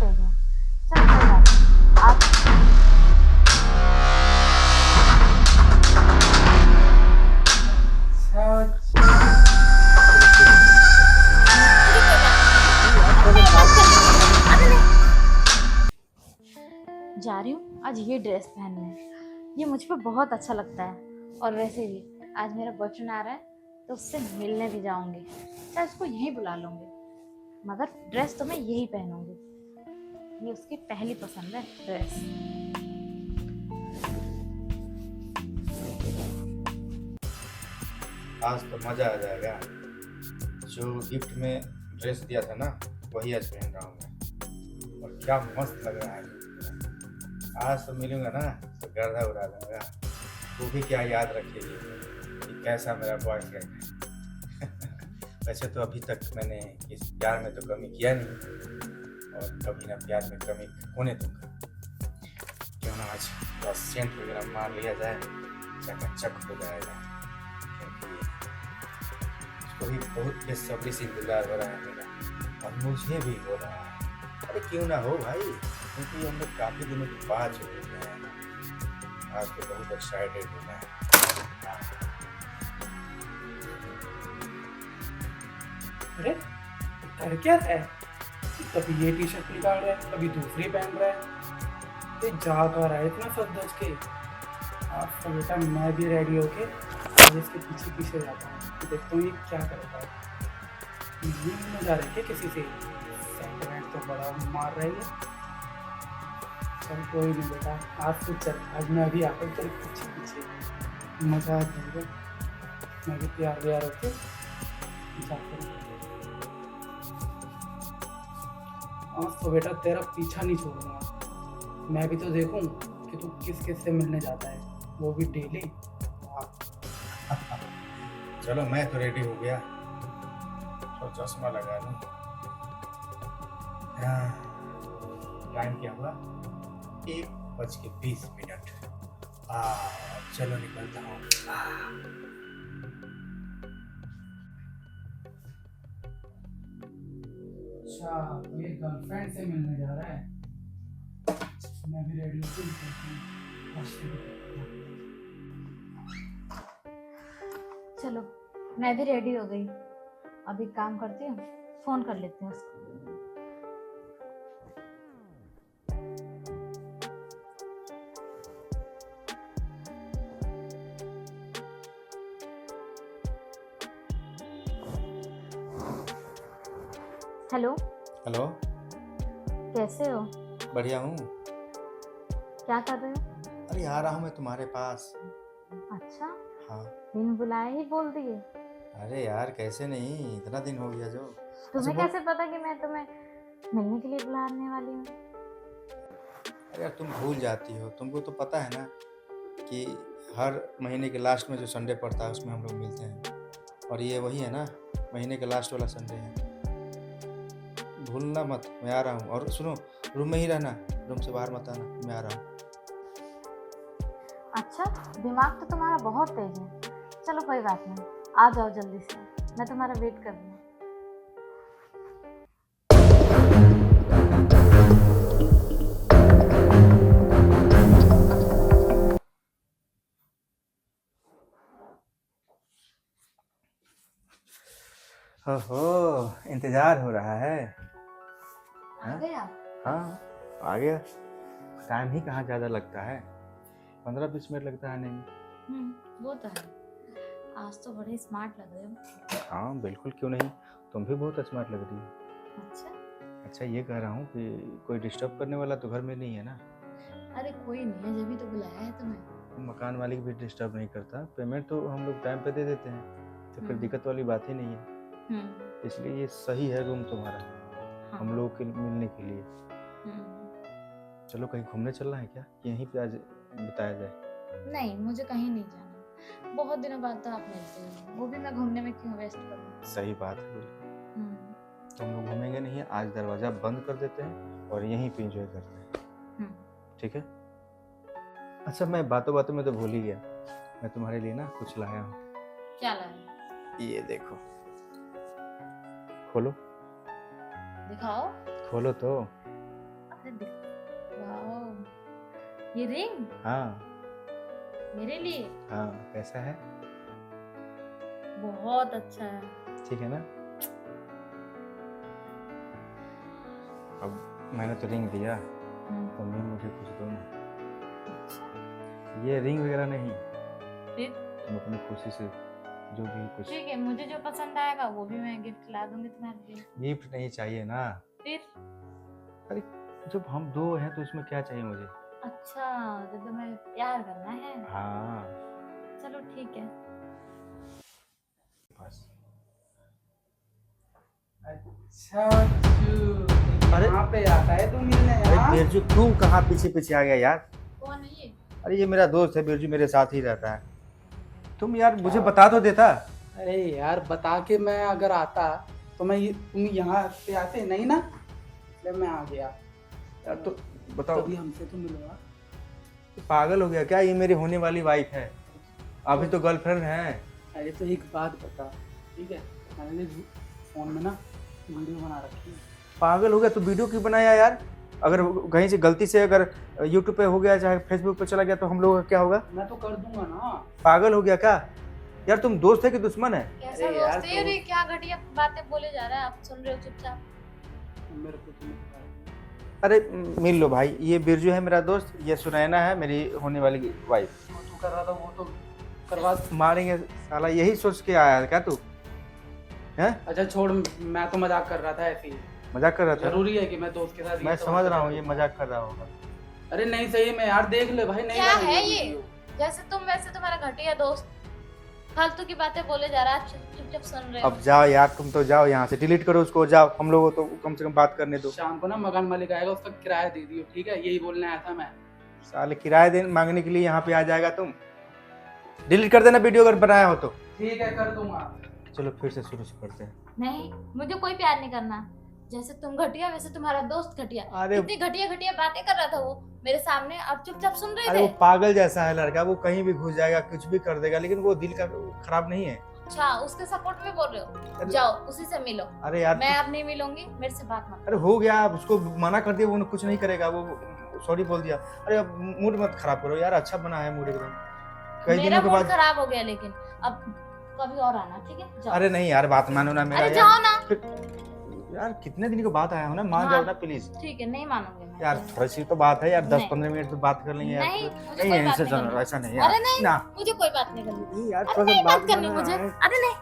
तेज है। चल कोई बात नहीं, आज जा रही हूँ आज ये ड्रेस पहनने। ये मुझ पे बहुत अच्छा लगता है। और वैसे भी आज मेरा बॉयफ्रेंड आ रहा है तो उससे मिलने भी जाऊंगी। चाहे उसको यहीं बुला लूंगी, मगर ड्रेस तो मैं यही पहनूंगी। ये उसकी पहली पसंद है ड्रेस। आज तो मजा आ जाएगा। जो गिफ्ट में ड्रेस दिया था ना, वही आज पहन रहा हूँ मैं। और क्या मस्त लग रहा है। आज तो मिलूंगा ना तो गर्दा उड़ा दूंगा। वो भी क्या याद रखेगी कि कैसा मेरा बॉयफ्रेंड है। वैसे तो अभी तक मैंने इस प्यार में तो कमी किया नहीं, और कभी ना प्यार में कमी होने दूंगा। क्यों ना आज थोड़ा सेंट वगैरह मार लिया जाए, चकाचक हो जाएगा। क्योंकि उसको भी बहुत बेसब्री से इंतजार हो रहा है मेरा, और मुझे भी हो रहा है। अरे क्यों ना हो भाई, क्योंकि हम लोग काफी दिनों के बाद जो मिल रहे हैं। आज तो बहुत एक्साइटेड हूँ मैं। अरे कर क्या रहा है? कभी ये टी शर्ट निकाल रहा है, कभी दूसरी पहन रहा है। ये जा कर रहा है इतना सज धज के। आज तो बेटा मैं भी रेडी होके आज इसके पीछे पीछे जाता हूँ, देखता हूँ ये क्या करता है। मिलने जा रहे थे किसी से, सेंटिमेंट तो बड़ा मार रही है। चल कोई नहीं बेटा, आज तो चल, आज मैं अभी आकर तेरे पीछे पीछे मजा आ जाएगा। मैं भी तैयार व्यार होके जाता हूँ। आज तो बेटा तेरा पीछा नहीं छोड़ूंगा। मैं भी तो देखूं कि तू किस किस से मिलने जाता है, वो भी डेली। चलो मैं तो रेडी हो गया, तो चश्मा लगा लूं। टाइम क्या हुआ? 1:20। चलो निकलता हूँ। अच्छा, तो ये गर्लफ्रेंड से मिलने जा रहा है। मैं भी रेडी होकर निकलती हूँ रास्ते पे। चलो मैं भी रेडी हो गई। अभी काम करती हूँ, फोन कर लेती हूँ उसको। हेलो, हेलो, कैसे हो? बढ़िया हूँ। क्या कर रहे हो? अरे आ रहा हूँ मैं तुम्हारे पास। अच्छा, हाँ। बिन बुलाए ही बोल दिए। अरे यार कैसे नहीं, इतना दिन हो गया जो। तुम्हें अच्छा कैसे पता कि मैं तुम्हें मिलने के लिए बुलाने वाली हूँ? अरे यार तुम भूल जाती हो। तुमको तो पता है ना कि हर महीने के लास्ट में जो संडे पड़ता है उसमें हम लोग मिलते हैं। और ये वही है ना, महीने के लास्ट वाला संडे है। भूलना मत, मैं आ रहा हूँ। और सुनो, रूम में ही रहना, रूम से बाहर मत आना, मैं आ रहा हूँ। अच्छा, दिमाग तो तुम्हारा बहुत तेज है। चलो कोई बात नहीं, आ जाओ जल्दी से, मैं तुम्हारा वेट कर रही हूँ। ओहो, इंतजार हो रहा है। आ गए आप? हाँ, आ गया। टाइम ही कहाँ ज़्यादा लगता है, 15-20 मिनट लगता है। नहीं, वो तो है। आज तो बड़े स्मार्ट लग रहे हो। हाँ बिल्कुल, क्यों नहीं। तुम भी बहुत स्मार्ट लग रही हो। अच्छा, अच्छा ये कह रहा हूँ कि कोई डिस्टर्ब करने वाला तो घर में नहीं है ना? अरे कोई नहीं है, जब भी तो बुलाया है तुम्हें। मकान मालिक भी डिस्टर्ब नहीं करता, पेमेंट तो हम लोग टाइम पे दे देते हैं, तो फिर दिक्कत वाली बात ही नहीं है। इसलिए ये सही है रूम तुम्हारा, हाँ। हम लोग के मिलने के लिए। चलो कहीं घूमने चलना है क्या, कि यहीं पे आज बताया जाए? नहीं, मुझे कहीं नहीं जाना। बहुत दिनों बाद तो आप मिलते हो, वो भी मैं घूमने में क्यों वेस्ट करूँ। सही बात है बिल्कुल। तो हम लोग घूमेंगे नहीं, आज दरवाजा बंद कर देते हैं और यहीं पे एंजॉय करते हैं, ठीक है? अच्छा मैं बातों बातों में तो भूल ही गया, मैं तुम्हारे लिए ना कुछ लाया हूँ। क्या लाया? ये देखो, खोलो। दिखाओ। खोलो तो। वाओ, ये रिंग हाँ मेरे लिए हाँ, कैसा है? बहुत अच्छा है। ठीक है ना? अब मैंने तो रिंग दिया, तुम भी मुझे कुछ दो ना। अच्छा, ये रिंग वगैरह नहीं, फिर तुम अपनी खुशी से जो भी कुछ। ठीक है, मुझे जो पसंद आएगा वो भी मैं गिफ्ट ला दूंगी तुम्हारे लिए। गिफ्ट नहीं चाहिए ना। फिर अरे जब हम दो हैं तो इसमें क्या चाहिए मुझे? अच्छा, तो तुम्हें प्यार करना है। हाँ चलो ठीक है। बस। अच्छा तू अरे- यहाँ पे आता है तू मिलने अरे यहाँ? बिरजू तू कहाँ पीछे पीछे आ गया यार? कौन है ये? अरे ये मेरा दोस्त है बिरजू, मेरे साथ ही रहता है। तुम यार मुझे बता तो देता। अरे यार बता के मैं अगर आता तो तुम यहाँ पे आते नहीं ना, इसलिए मैं आ गया। यार तो बताओ, तभी हमसे तो मिलवा। पागल हो गया क्या? ये मेरी होने वाली वाइफ है, अभी तो गर्लफ्रेंड है। अरे तो एक बात बता, ठीक है? मैंने फोन में ना वीडियो बना रखी है। पागल हो गया? तो वीडियो क्यों बनाया यार? अगर कहीं से गलती से अगर यूट्यूब पे हो गया चाहे फेसबुक पे चला गया तो हम लोगों का क्या होगा? मैं तो कर दूंगा ना। पागल हो गया क्या यार? तुम दोस्त है कि दुश्मन है? कैसा अरे यार, दोस्त है? अरे क्या घटिया बातें बोले जा रहा है, आप सुन रहे हो चुपचाप? मेरे को तुम्हें पता है। अरे मिल लो भाई, ये बिरजू है मेरा दोस्त, ये सुनैना है मेरी होने वाली वाइफ। जो तू कर रहा था वो तो करवा। मारेंगे साला, यही सोच के आया है क्या तू? हैं? अच्छा छोड़, मैं तो मजाक कर रहा था ऐसे ही। मजाक कर रहा था? जरूरी है कि मैं दोस्त के साथ ये मैं सब समझ रहा हूँ बातें ये करूं? मजाक कर रहा होगा। अरे नहीं सही में यार, देख ले भाई। नहीं क्या बनेगी है ये? वीडियो। जैसे तुम वैसे तुम्हारा घटिया दोस्त फालतू की बातें बोले जा रहा है, चुपचाप सुन रहे हो। अब जाओ यार, तुम तो जाओ यहाँ से, डिलीट करो उसको, जाओ। हम लोगों को तो कम से कम बात करने दो। शाम को ना मकान मालिक आएगा, उसका किराया दे दियो, ठीक है? यही बोलने आया था मैं। साले किराया दे मांगने के लिए यहाँ पे आ जाएगा तुम? डिलीट कर देना वीडियो अगर बनाया हो तो। ठीक है कर दूंगा। चलो फिर से शुरू से करते हैं। नहीं, मुझे कोई प्यार नहीं करना। जैसे तुम घटिया वैसे तुम्हारा दोस्त घटिया। अरे कितनी घटिया घटिया बातें कर रहा था वो मेरे सामने, अब चुपचाप सुन रहे अरे वो थे। पागल जैसा है लड़का, वो कहीं भी घुस जाएगा, कुछ भी कर देगा, लेकिन वो दिल का खराब नहीं है। अच्छा, उसके सपोर्ट में बोल रहे हो? अरे- जाओ उसी से मिलो। अरे यार मैं अब नहीं मिलूंगी, मेरे से बात मत अरे हो गया, अब उसको मना कर दिया, वो कुछ नहीं करेगा, वो सॉरी बोल दिया। अरे अब मूड मत खराब करो यार, अच्छा बना है मूड एकदम। करो। कई मेरा दिनों के मूड बाद। खराब हो गया, लेकिन अब कभी और आना, ठीक है? जाओ। अरे नहीं यार, बात मानो ना मेरा अरे यार। जाओ ना। यार कितने दिन के बाद आया हो ना, मान हाँ। जाओ ना प्लीज। ठीक है, नहीं मानूंगी मैं। यार थोड़ी सी तो बात है यार, नहीं। 10-15 मिनट तो बात कर लेंगे यार। नहीं, मुझे नहीं कोई बात ऐसे नहीं चलो, करनी। ऐसा नहीं अरे यार। नहीं, ना मुझे कोई बात नहीं करनी। नहीं यार, अरे थोड़ा सा नहीं बात करनी करना मुझे। है। अरे नहीं,